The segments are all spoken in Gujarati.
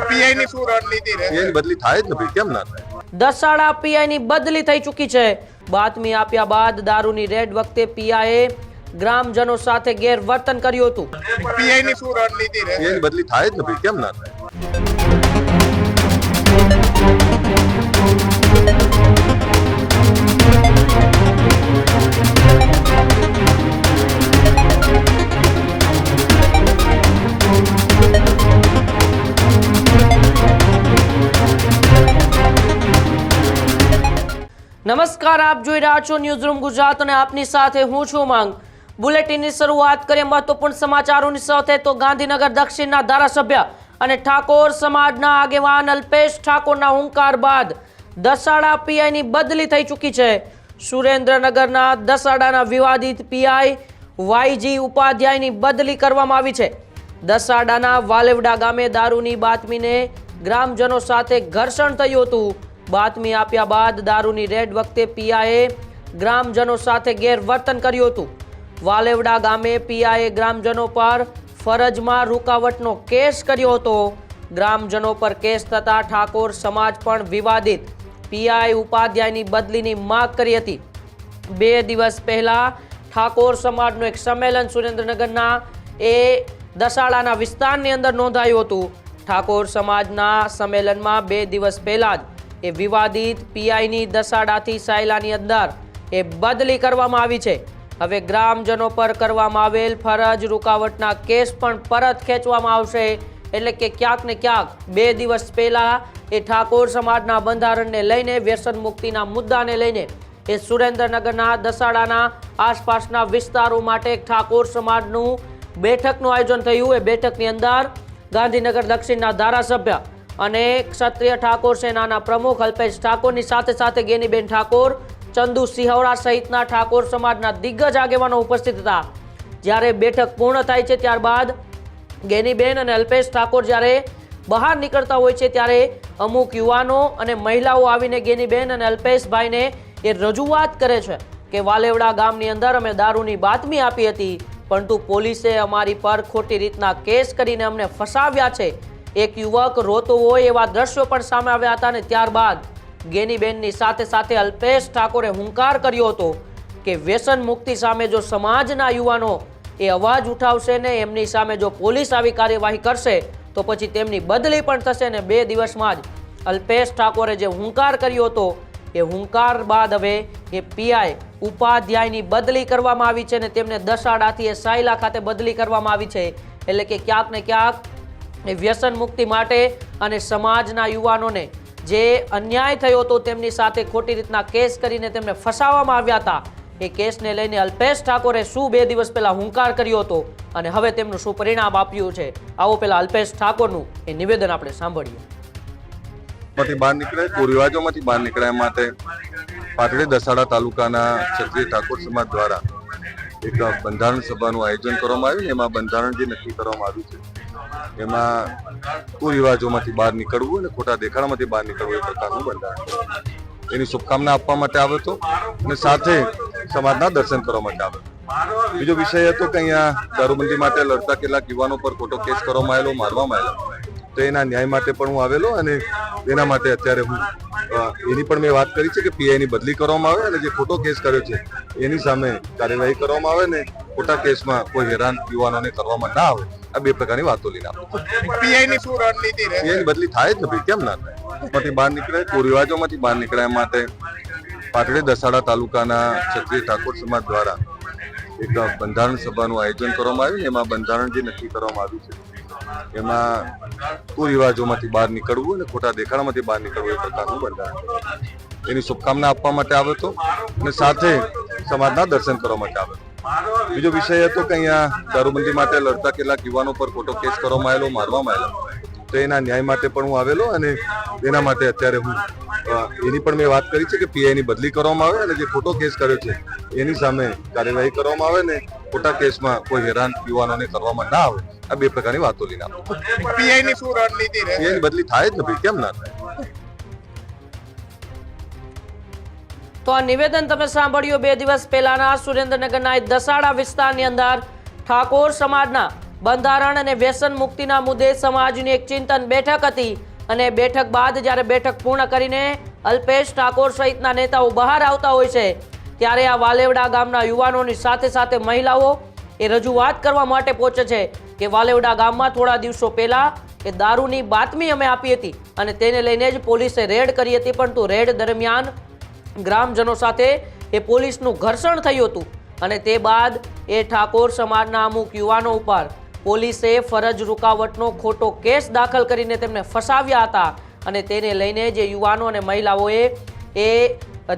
પીઆઈ ની શું રણનીતિ રહેશે? પીઆઈ બદલી થાય જ ને ભાઈ, કેમ ના થાય? દસાડા પીઆઈ ની બદલી થઈ ચૂકી છે। બાતમી આપ્યા બાદ દારૂની રેડ વખતે પીઆઈએ ગ્રામજનો સાથે ગેરવર્તન કર્યું હતું। પીઆઈ ની શું રણનીતિ રહેશે? પીઆઈ બદલી થાય જ ને ભાઈ, કેમ ના થાય? નમસ્કાર, આપ જોઈ રહ્યા છો ન્યૂઝરૂમ ગુજરાત અને આપની સાથે હું છું માંગ। બુલેટિનની શરૂઆત કરીએ મહત્વપૂર્ણ સમાચારોની સાથે તો ગાંધીનગર દક્ષિણના ધારાસભ્ય અને ઠાકોર સમાજના આગેવાન અલ્પેશ ઠાકોરના હુંકાર બાદ દસાડા પીઆઈની બદલી થઈ ચૂકી છે। સુરેન્દ્રનગરના દસાડાના વિવાદિત પીઆઈ વાયજી ઉપાધ્યાયની બદલી કરવામાં આવી છે। દસાડાના વાલેવડા ગામે દારૂની બાતમીને ગ્રામજનો સાથે ઘર્ષણ થયું હતું। બાતમી આપ્યા બાદ દારૂની રેડ વખતે પીઆઈએ ગ્રામજનો સાથે ગેરવર્તન કર્યું હતું। વાલેવડા ગામે પીઆઈએ ગ્રામજનો પર ફરજમાં રૂકાવટનો કેસ કર્યો હતો। ગ્રામજનો પર કેસ થતા ઠાકોર સમાજ પણ વિવાદિત પીઆઈ ઉપાધ્યાયની બદલીની માંગ કરી હતી। 2 દિવસ પહેલા ઠાકોર સમાજનું એક સંમેલન સુરેન્દ્રનગરના દસાડાના વિસ્તારની અંદર નોંધાયું હતું। ઠાકોર સમાજના સંમેલનમાં 2 દિવસ પહેલા જ વિવાદિત પીઆઈની દસાડાથી સાયલાની અંદર બદલી કરવામાં આવી છે। હવે ગ્રામજનો પર કરવામાં આવેલ ફરજ રૂકાવટના કેસ પણ પરત ખેંચવામાં આવશે। એટલે કે ક્યાંક ને ક્યાંક 2 દિવસ પહેલા ઠાકોર સમાજના બંધારણને લઈને વ્યસન મુક્તિના મુદ્દાને લઈને સુરેન્દ્રનગરના દસાડાના આસપાસના વિસ્તારો માટે ઠાકોર સમાજનું બેઠકનું આયોજન થયું। એ બેઠકની અંદર ગાંધીનગર દક્ષિણના ધારાસભ્ય અને ક્ષત્રિય ઠાકોર સેનાના પ્રમુખ અલ્પેશ ઠાકોરની સાથે ગેનીબેન ઠાકોર, ચંદુ સિહોરા સહિતના ઠાકોર સમાજના દિગ્ગજ આગેવાનો ઉપસ્થિત હતા। જ્યારે બેઠક પૂર્ણ થાય છે ત્યારબાદ ગેનીબેન અને અલ્પેશ ઠાકોર જ્યારે બહાર નીકળતા હોય છે ત્યારે અમુક યુવાનો અને મહિલાઓ આવીને ગેનીબેન અને અલ્પેશભાઈને રજૂઆત કરે છે કે વાલેવડા ગામની અંદર અમે દારૂની બાતમી આપી હતી, પરંતુ પોલીસે અમારી પર ખોટી રીતના કેસ કરીને અમને ફસાવ્યા છે। એક યુવક રોતો હોય એવા દ્રશ્યો પણ સામે આવ્યા હતા અને ત્યારબાદ ગેનીબેનની સાથે અલ્પેશ ઠાકોરે હુંકાર કર્યો હતો કે વ્યસન મુક્તિ સામે જો સમાજના યુવાનો અવાજ ઉઠાવશે ને એમની સામે જો પોલીસ આવી કાર્યવાહી કરશે તો પછી તેમની બદલી પણ થશે। ને 2 દિવસમાં જ અલ્પેશ ઠાકોરે જે હુંકાર કર્યો હતો એ હુંકાર બાદ હવે પીઆઈ ઉપાધ્યાયની બદલી કરવામાં આવી છે અને તેમને દસાડાથી સાયલા ખાતે બદલી કરવામાં આવી છે। એટલે કે ક્યાંક ને ક્યાંક વ્યસન મુક્તિ માટે અને સમાજના યુવાનોને જે અન્યાય થયો હતો તેમની સાથે ખોટી રીતના કેસ કરીને તેમને ફસાવવામાં આવ્યા હતા, એ કેસને લઈને અલ્પેશ ઠાકોરે શું 2 દિવસ પહેલા હુંકાર કર્યો હતો અને હવે તેમનું શું પરિણામ આપ્યું છે, આવો પહેલા અલ્પેશ ઠાકોરનું નિવેદન આપણે સાંભળીએ। બહાર નીકળાય, કુરિવાજોમાંથી બહાર નીકળાય માટે પાટડી દસાડા તાલુકાના ક્ષત્રિય ઠાકોર સમાજ દ્વારા એક બંધારણ સભાનું આયોજન કરવામાં આવ્યું। એમાં બંધારણ જે નક્કી કરવામાં આવ્યું છે એમાં કુરિવાજોમાંથી બહાર નીકળવું અને ખોટા દેખાડામાંથી બહાર નીકળવું એ પ્રકારનું બંધારણ, એની શુભકામના આપવા માટે આવ્યો હતો અને સાથે સમાજના દર્શન કરવા માટે આવ્યો। બીજો વિષય હતો કે અહીંયા દારૂબંધી માટે લડતા કેટલાક યુવાનો પર ખોટો કેસ કરવામાં આવેલો, મારવામાં આવેલો, તો એના ન્યાય માટે પણ હું આવેલો અને એના માટે અત્યારે હું એની પણ મેં વાત કરી છે કે પીઆઈની બદલી કરવામાં આવે અને જે ખોટો કેસ કર્યો છે એની સામે કાર્યવાહી કરવામાં આવે ને ખોટા કેસમાં કોઈ હેરાન યુવાનોને કરવામાં ના આવે। આ 2 પ્રકારની વાતો લઈને આપણે પીઆઈ ની શું રણનીતિ રહેશે? પીઆઈની બદલી થાય જ ને ભાઈ, કેમ ના થાય? બહાર નીકળાય, કુરિવાજોમાંથી બહાર નીકળાય માટે પાટડી દસાડા તાલુકાના ક્ષત્રિય ઠાકોર સમાજ દ્વારા એક બંધારણ સભાનું આયોજન કરવામાં આવ્યું। એમાં બંધારણ જે નક્કી કરવામાં આવ્યું છે એમાં કુરિવાજોમાંથી બહાર નીકળવું અને ખોટા દેખાડામાંથી બહાર નીકળવું એ પ્રકારનું બંધારણ, એની શુભકામના આપવા માટે આવ્યો હતો અને સાથે સમાજના દર્શન કરવા માટે આવ્યો। બીજો વિષય હતો કે અહીંયા દારૂબંધી માટે લડતા કેટલાક યુવાનો પર ખોટો કેસ કરવામાં આવેલો, મારવામાં આવેલો, તો એના ન્યાય માટે પણ હું આવેલો અને એના માટે અત્યારે હું એની પણ મેં વાત કરી છે કે પીઆઈની બદલી કરવામાં આવે અને જે ખોટો કેસ કર્યો છે એની સામે કાર્યવાહી કરવામાં આવે ને ખોટા કેસમાં કોઈ હેરાન યુવાનોને કરવામાં ના આવે। આ 2 પ્રકારની વાતો લઈને આપણે પીઆઈ ની શું રણનીતિ રહેશે? પીઆઈની બદલી થાય જ ને ભાઈ, કેમ ના થાય? તો આ નિવેદન તમે સાંભળ્યું 2 દિવસ પહેલાના સુરેન્દ્રનગરના દસાડા વિસ્તારની અંદર ઠાકોર સમાજના બંધારણ અને વ્યસન મુક્તિના મુદ્દે સમાજની એક ચિંતન બેઠક હતી અને બેઠક બાદ જ્યારે બેઠક પૂર્ણ કરીને અલ્પેશ ઠાકોર સહિતના નેતાઓ બહાર આવતા હોય છે ત્યારે આ વાલેવડા ગામના યુવાનોની સાથે સાથે મહિલાઓ એ રજૂઆત કરવા માટે પહોંચે છે કે વાલેવડા ગામમાં થોડા દિવસો પહેલા એ દારૂની બાતમી અમે આપી હતી અને તેને લઈને જ પોલીસે રેડ કરી હતી, પરંતુ રેડ દરમિયાન ગ્રામજનો સાથે એ પોલીસનું ઘર્ષણ થયું હતું અને તે બાદ એ ઠાકોર સમાજના અમુક યુવાનો ઉપર પોલીસે ફરજ રૂકાવટનો ખોટો કેસ દાખલ કરીને તેમને ફસાવ્યા હતા અને તેને લઈને જે યુવાનો અને મહિલાઓએ એ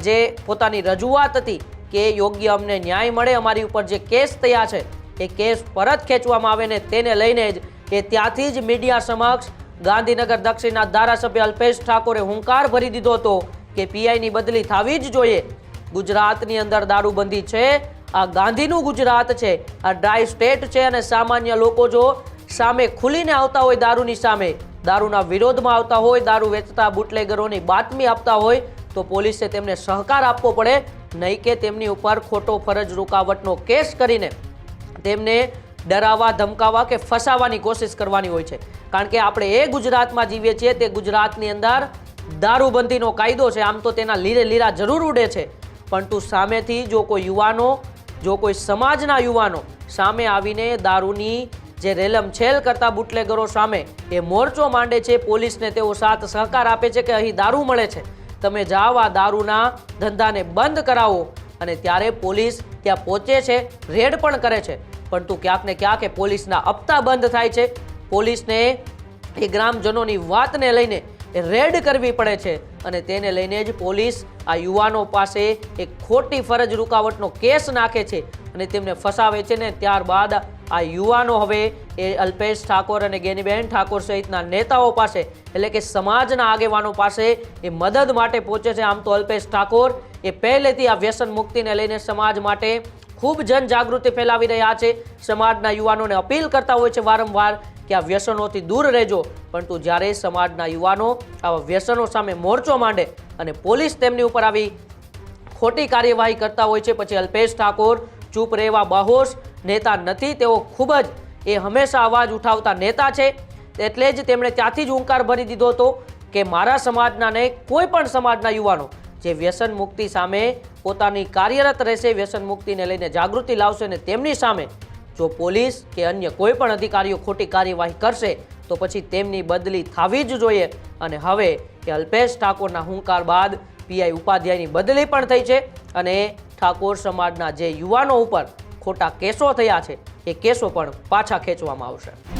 જે પોતાની રજૂઆત હતી કે યોગ્ય અમને ન્યાય મળે, અમારી ઉપર જે કેસ થયા છે એ કેસ પરત ખેંચવામાં આવે ને તેને લઈને જ એ ત્યાંથી જ મીડિયા સમક્ષ ગાંધીનગર દક્ષિણના ધારાસભ્ય અલ્પેશ ઠાકોરે હુંકાર ભરી દીધો હતો કે પીઆઈની બદલી થવી જ જોઈએ. ગુજરાતની અંદર દારૂબંધી છે, આ ગાંધીનું ગુજરાત છે, આ ડ્રાય સ્ટેટ છે અને સામાન્ય લોકો જો સામે ખુલીને આવતા હોય દારૂની સામે, દારૂના વિરોધમાં આવતા હોય, દારૂ વેચતા બુટલેગરોની બાતમી આપતા હોય તો પોલીસે તેમને સહકાર આપવો પડે, નહીં કે તેમની ઉપર ખોટો ફરજ રૂકાવટનો કેસ કરીને તેમને ડરાવવા ધમકાવવા કે ફસાવવાની કોશિશ કરવાની હોય છે. કારણ કે આપણે એ ગુજરાતમાં જીવીએ છીએ, તે ગુજરાતની અંદર દારૂબંધીનો કાયદો છે. આમ તો તેના લીરે લીરા જરૂર ઉડે છે, પરંતુ સામેથી જો કોઈ યુવાનો, જો કોઈ સમાજના યુવાનો સામે આવીને દારૂની જે રેલમછેલ કરતા બુટલેગરો સામે એ મોરચો માંડે છે, પોલીસને તેઓ સાથ સહકાર આપે છે કે અહીં દારૂ મળે છે, તમે જાઓ આ દારૂના ધંધાને બંધ કરાવો, અને ત્યારે પોલીસ ત્યાં પહોંચે છે, રેડ પણ કરે છે, પરંતુ ક્યાંક ને ક્યાંક એ પોલીસના હપ્તા બંધ થાય છે. પોલીસને એ ગ્રામજનોની વાતને લઈને રેડ કરવી પડે છે અને તેને લઈને જ પોલીસ આ યુવાનો પાસે એક ખોટી ફરજ રૂકાવટનો કેસ નાખે છે અને તેમને ફસાવે છે ને ત્યારબાદ આ યુવાનો હવે એ અલ્પેશ ઠાકોર અને ગેનીબેન ઠાકોર સહિતના નેતાઓ પાસે, એટલે કે સમાજના આગેવાનો પાસે એ મદદ માટે પહોંચે છે. આમ તો અલ્પેશ ઠાકોર એ પહેલેથી આ વ્યસન મુક્તિને લઈને સમાજ માટે ખૂબ જનજાગૃતિ ફેલાવી રહ્યા છે, સમાજના યુવાનોને અપીલ કરતા હોય છે વારંવાર કે આ વ્યસનોથી દૂર રહેજો, પરંતુ જ્યારે સમાજના યુવાનો આવા વ્યસનો સામે મોરચો માંડે અને પોલીસ તેમની ઉપર આવી ખોટી કાર્યવાહી કરતા હોય છે, પછી અલ્પેશ ઠાકોર ચૂપ રહેવા બાહોશ નેતા નથી. તેઓ ખૂબ જ એ હંમેશા અવાજ ઉઠાવતા નેતા છે, એટલે જ તેમણે ત્યાંથી જ હુંકાર ભરી દીધો હતો કે મારા સમાજના નહીં, કોઈ પણ સમાજના યુવાનો જે વ્યસન મુક્તિ સામે પોતાની કાર્યરત રહેશે, વ્યસન મુક્તિને લઈને જાગૃતિ લાવશે અને તેમની સામે જો પોલીસ કે અન્ય કોઈ પણ અધિકારીઓ ખોટી કાર્યવાહી કરશે તો પછી તેમની બદલી થવી જ જોઈએ. અને હવે એ અલ્પેશ ઠાકોરના હુંકાર બાદ પીઆઈ ઉપાધ્યાયની બદલી પણ થઈ છે અને ઠાકોર સમાજના જે યુવાનો ઉપર ખોટા કેસો થયા છે એ કેસો પણ પાછા ખેંચવામાં આવશે.